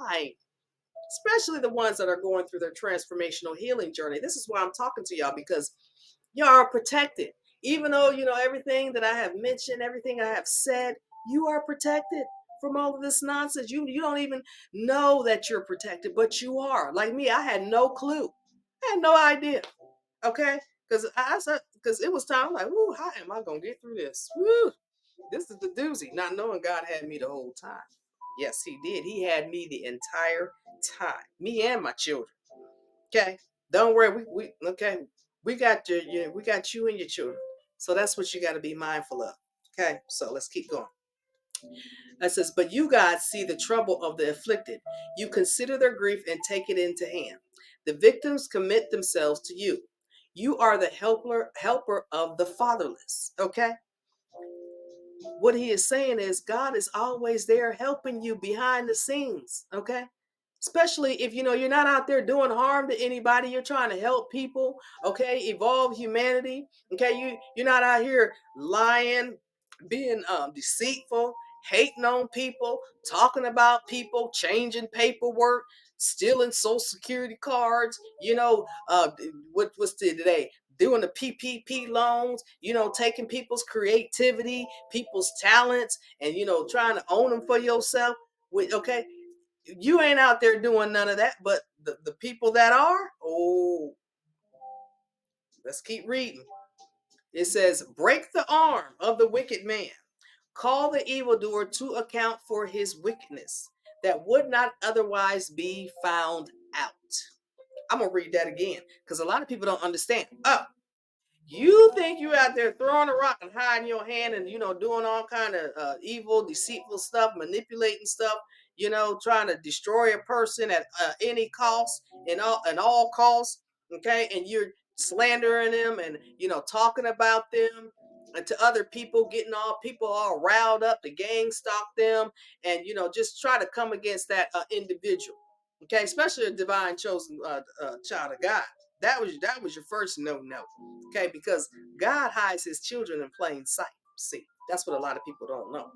time, especially the ones that are going through their transformational healing journey. This is why I'm talking to y'all, because y'all are protected. Even though, everything that I have mentioned, everything I have said, you are protected from all of this nonsense. You don't even know that you're protected, but you are. Like me, I had no clue. I had no idea. Okay? Because it was time, I'm like, "Ooh, how am I gonna get through this? Woo, this is the doozy." Not knowing God had me the whole time. Yes, he did. He had me the entire time. Me and my children. Okay. Don't worry. We okay. We got we got you and your children. So that's what you got to be mindful of. Okay. So let's keep going. It says, "But you, God, see the trouble of the afflicted. You consider their grief and take it into hand. The victims commit themselves to you. You are the helper of the fatherless." Okay. What he is saying is God is always there helping you behind the scenes. Okay. Especially if you're not out there doing harm to anybody, you're trying to help people, okay, evolve humanity. Okay, you're not out here lying, being deceitful, hating on people, talking about people, changing paperwork, stealing social security cards, what was today, doing the PPP loans, taking people's creativity, people's talents, and trying to own them for yourself. Okay, you ain't out there doing none of that, but the people that are, oh, let's keep reading. It says, "Break the arm of the wicked man. Call the evildoer to account for his wickedness that would not otherwise be found out." I'm going to read that again because a lot of people don't understand. You think you out there throwing a rock and hiding your hand and doing all kind of evil, deceitful stuff, manipulating stuff, trying to destroy a person at any cost and all costs, okay? And you're slandering them and talking about them and to other people, getting all people all riled up to gang stalk them, and just try to come against that individual, okay? Especially a divine chosen child of God. That was your first no. Okay, because God hides his children in plain sight. See, that's what a lot of people don't know.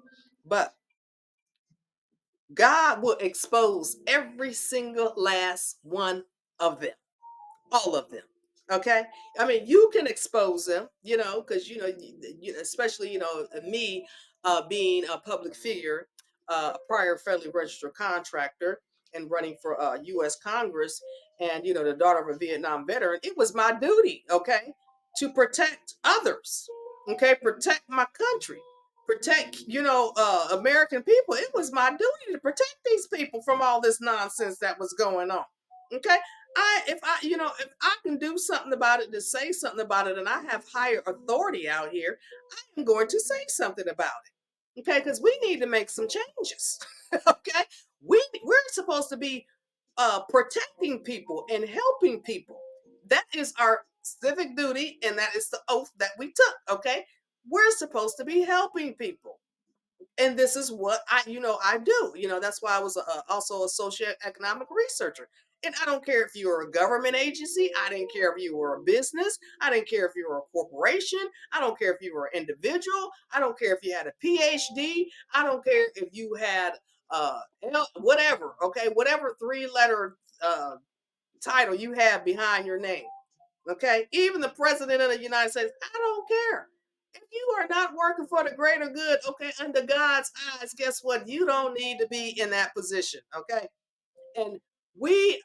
But God will expose every single last one of them, all of them. Okay, I mean, you can expose them, because especially me, being a public figure, a prior federally registered contractor, and running for U.S. Congress, and the daughter of a Vietnam veteran. It was my duty, okay, to protect others, okay, protect my country, protect American people. It was my duty to protect these people from all this nonsense that was going on. Okay, if I can do something about it, to say something about it, and I have higher authority out here, I'm going to say something about it. Okay, because we need to make some changes. Okay, we're supposed to be protecting people and helping people. That is our civic duty, and that is the oath that we took. Okay, we're supposed to be helping people, and this is what I do. That's why I was also a socioeconomic researcher. And I don't care if you were a government agency, I didn't care if you were a business, I didn't care if you were a corporation, I don't care if you were an individual, I don't care if you had a PhD, I don't care if you had whatever, okay, whatever three-letter title you have behind your name. Okay, even the president of the United States, I don't care. If you are not working for the greater good, okay, under God's eyes, guess what? You don't need to be in that position, okay? And we,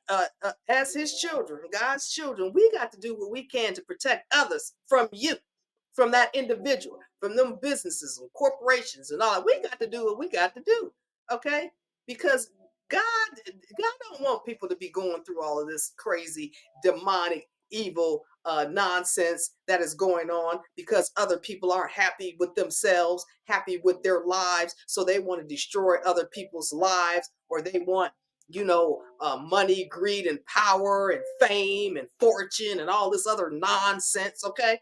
as his children, God's children, we got to do what we can to protect others from you, from that individual, from them businesses and corporations and all that. We got to do what we got to do, okay? Because God don't want people to be going through all of this crazy, demonic, evil nonsense that is going on because other people aren't happy with themselves, happy with their lives, so they want to destroy other people's lives, or they want, money, greed, and power, and fame, and fortune, and all this other nonsense. Okay,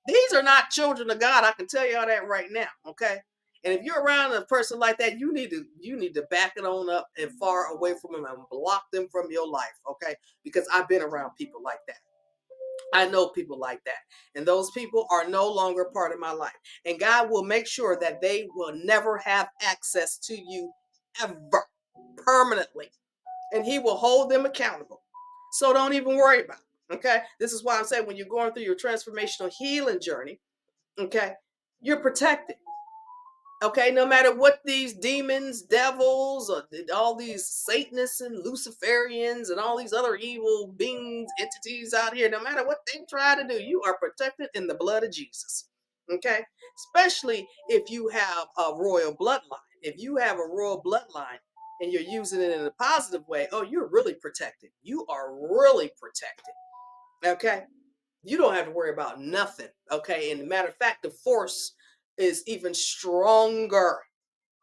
these are not children of God. I can tell you all that right now. Okay. And if you're around a person like that, you need to back it on up and far away from them and block them from your life. Okay. Because I've been around people like that. I know people like that. And those people are no longer part of my life. And God will make sure that they will never have access to you ever, permanently. And He will hold them accountable. So don't even worry about it. Okay. This is why I'm saying when you're going through your transformational healing journey, okay, you're protected. Okay, no matter what these demons, devils, or all these Satanists and Luciferians and all these other evil beings, entities out here, no matter what they try to do, you are protected in the blood of Jesus. Okay, especially if you have a royal bloodline. If you have a royal bloodline and you're using it in a positive way, oh, you're really protected. You are really protected. Okay, you don't have to worry about nothing. Okay, and matter of fact, the force is even stronger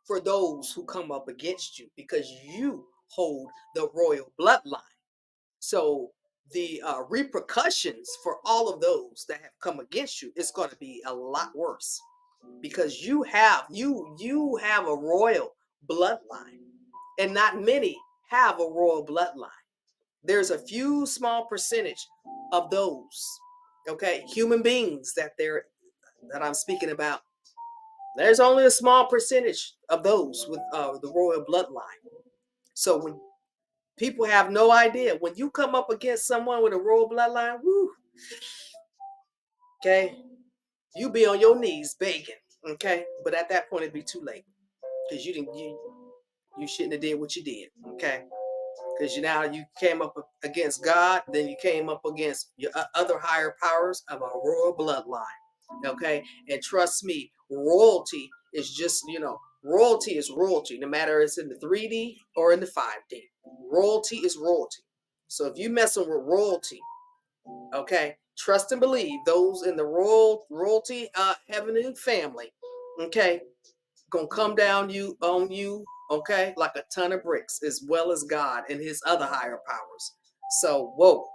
for those who come up against you because you hold the royal bloodline. So the repercussions for all of those that have come against you is going to be a lot worse because you have a royal bloodline, and not many have a royal bloodline. There's a few small percentage of those, okay, human beings that I'm speaking about. There's only a small percentage of those with the royal bloodline. So when people have no idea, when you come up against someone with a royal bloodline, whoo, okay, you be on your knees begging, okay. But at that point, it'd be too late because you shouldn't have did what you did, okay. Because you came up against God, then you came up against your other higher powers of a royal bloodline. Okay, and trust me, royalty is just royalty is royalty, no matter it's in the 3D or in the 5D. Royalty is royalty. So if you messing with royalty, okay, trust and believe those in the royalty heavenly family, okay, gonna come down you on you, okay, like a ton of bricks, as well as God and His other higher powers. So whoa,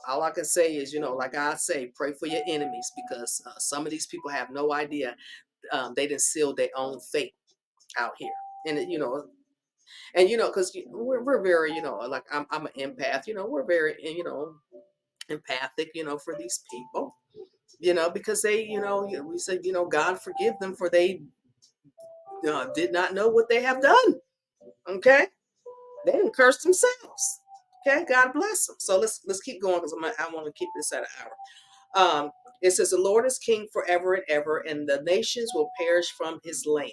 all I can say is, like I say, pray for your enemies because some of these people have no idea. They didn't seal their own fate out here, and because we're very, like I'm an empath. We're very, empathic, for these people, because they, we say, God forgive them for they did not know what they have done. Okay, they didn't curse themselves. Okay, God bless them. So let's keep going because I want to keep this at an hour. It says, the Lord is king forever and ever, and the nations will perish from His land.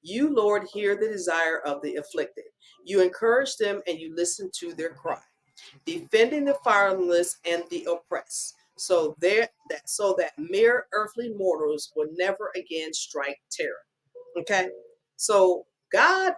You, Lord, hear the desire of the afflicted. You encourage them and you listen to their cry, defending the fatherless and the oppressed, so that mere earthly mortals will never again strike terror. Okay, so God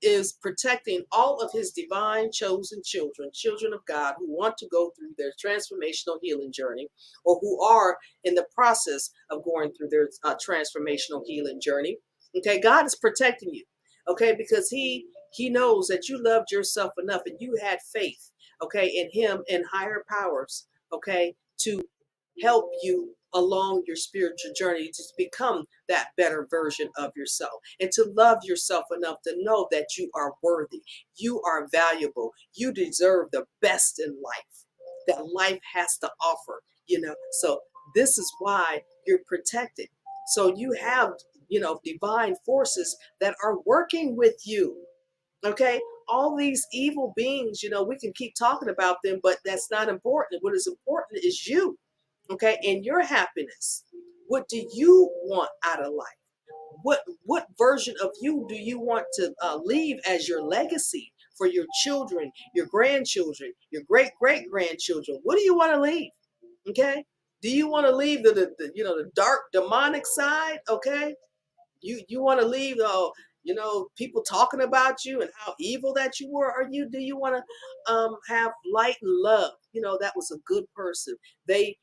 is protecting all of His divine chosen children of God who want to go through their transformational healing journey, or who are in the process of going through their transformational healing journey. Okay, God is protecting you. Okay, because He knows that you loved yourself enough and you had faith, okay, in Him and higher powers, okay, to help you along your spiritual journey to become that better version of yourself and to love yourself enough to know that you are worthy, you are valuable, you deserve the best in life that life has to offer. So this is why you're protected. So you have, divine forces that are working with you. Okay, all these evil beings, we can keep talking about them, but that's not important. What is important is you. Okay, and your happiness. What do you want out of life? What version of you do you want to leave as your legacy for your children, your grandchildren, your great great grandchildren? What do you want to leave? Okay, do you want to leave the dark demonic side? Okay, you want to leave people talking about you and how evil that you were? Or do you want to have light and love? That was a good person. They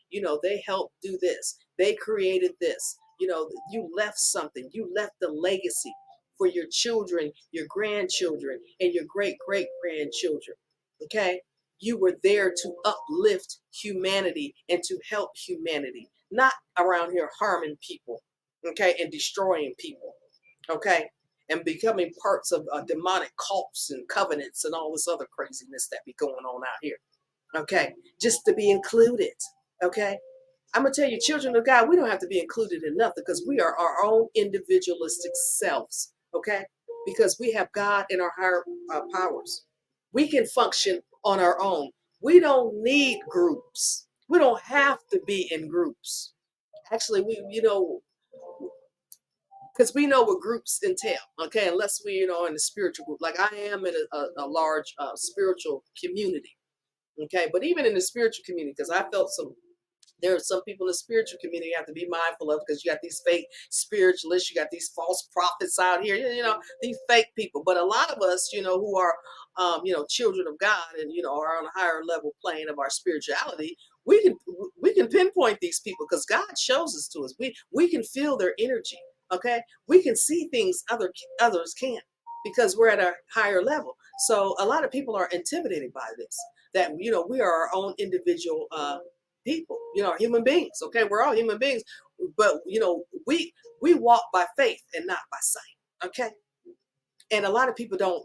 helped do this. They created this. You left something. You left a legacy for your children, your grandchildren, and your great great grandchildren. Okay? You were there to uplift humanity and to help humanity, not around here harming people, okay, and destroying people, okay, and becoming parts of demonic cults and covenants and all this other craziness that be going on out here, okay, just to be included, okay. I'm gonna tell you, children of God, we don't have to be included in nothing because we are our own individualistic selves, okay? Because we have God in our higher powers. We can function on our own. We don't need groups. We don't have to be in groups. Actually, because we know what groups entail, okay? Unless we, in a spiritual group, like I am in a large spiritual community, okay? But even in the spiritual community, because I felt there are some people in the spiritual community you have to be mindful of because you got these fake spiritualists, you got these false prophets out here, these fake people. But a lot of us, who are, children of God and, are on a higher level plane of our spirituality, we can pinpoint these people because God shows us to us. We can feel their energy. Okay. We can see things others can't because we're at a higher level. So a lot of people are intimidated by this, that, we are our own individual, people, human beings. Okay, we're all human beings, but we walk by faith and not by sight. Okay, and a lot of people don't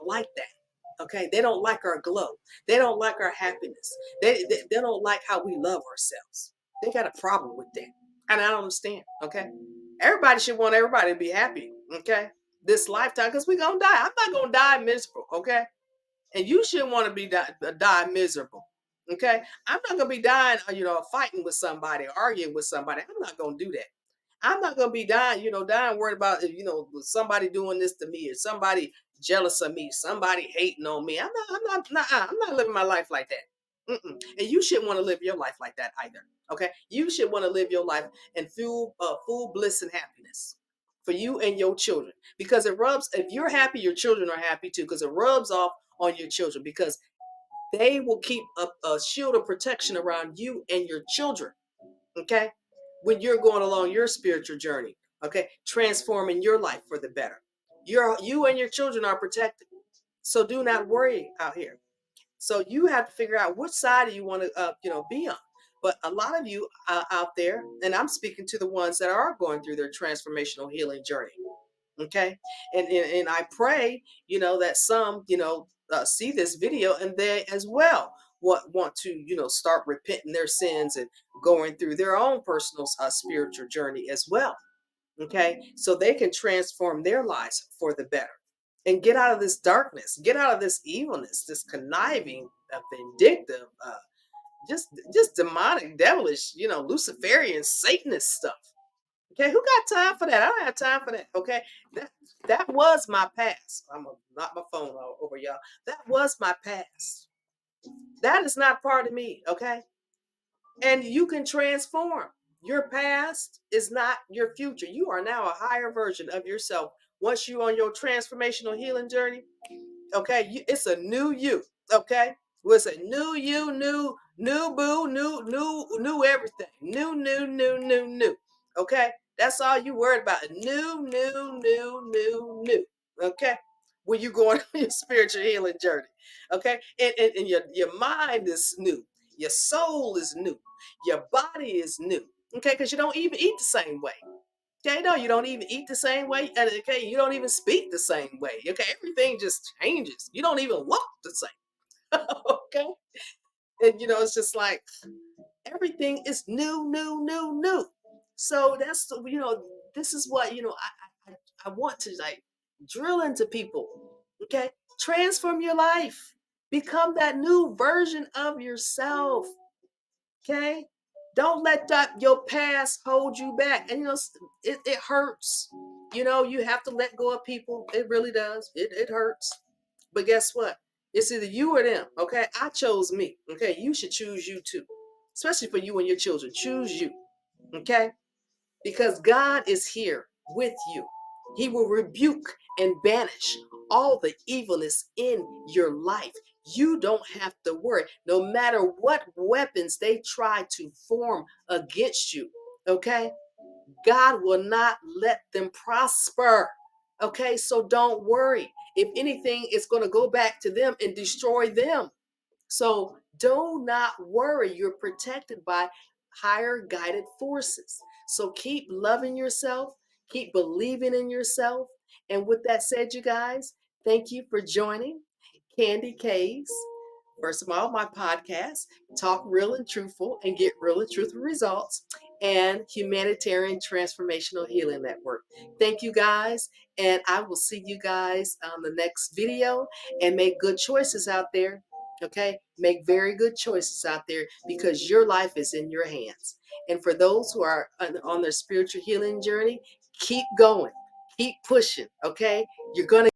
like that. Okay, they don't like our glow. They don't like our happiness. They don't like how we love ourselves. They got a problem with that, and I don't understand. Okay, everybody should want everybody to be happy. Okay, this lifetime, because we're gonna die. I'm not gonna die miserable. Okay, and you shouldn't want to be die miserable. Okay, I'm not gonna be dying, fighting with somebody, arguing with somebody. I'm not gonna do that. I'm not gonna be dying, dying worried about, somebody doing this to me or somebody jealous of me, somebody hating on me. I'm not living my life like that. And you shouldn't want to live your life like that either. Okay, you should want to live your life in full bliss and happiness for you and your children, because it rubs. If you're happy, your children are happy too, because it rubs off on your children, because they will keep a shield of protection around you and your children. Okay, when you're going along your spiritual journey, okay, transforming your life for the better, you and your children are protected. So do not worry out here. So you have to figure out which side do you want to be on. But a lot of you out there, and I'm speaking to the ones that are going through their transformational healing journey, okay, and I pray, that some, see this video and they as well want to, start repenting their sins and going through their own personal spiritual journey as well, okay, so they can transform their lives for the better and get out of this darkness, get out of this evilness, this conniving, vindictive, just demonic, devilish, Luciferian, Satanist stuff. Okay, who got time for that? I don't have time for that. Okay, that was my past. I'm gonna knock my phone over, y'all. That was my past. That is not part of me. Okay, and you can transform. Your past is not your future. You are now a higher version of yourself. Once you're on your transformational healing journey, okay, it's a new you. Okay, well, it's a new you, new boo, new everything, new. Okay, that's all you worried about. New. Okay, when you going on your spiritual healing journey. Okay, and your mind is new, your soul is new, your body is new. Okay, because you don't even eat the same way. Okay, no, you don't even eat the same way. And okay, you don't even speak the same way. Okay, everything just changes. You don't even walk the same. Okay, and it's just like everything is new. So that's this is what I want to like drill into people. Okay, transform your life, become that new version of yourself. Okay, don't let your past hold you back. And it hurts. You have to let go of people. It really does. It hurts. But guess what? It's either you or them. Okay, I chose me. Okay, you should choose you too, especially for you and your children. Choose you. Okay, because God is here with you. He will rebuke and banish all the evilness in your life. You don't have to worry, no matter what weapons they try to form against you. Okay? God will not let them prosper. Okay? So don't worry. If anything, it's going to go back to them and destroy them. So do not worry. You're protected by higher guided forces. So keep loving yourself, keep believing in yourself. And with that said, you guys, thank you for joining Candy K's, first of all, my podcast, Talk Real and Truthful and Get Real and Truthful Results, and Humanitarian Transformational Healing Network. Thank you guys, and I will see you guys on the next video, and make good choices out there. Okay, make very good choices out there, because your life is in your hands. And for those who are on their spiritual healing journey, keep going, keep pushing. Okay, you're going to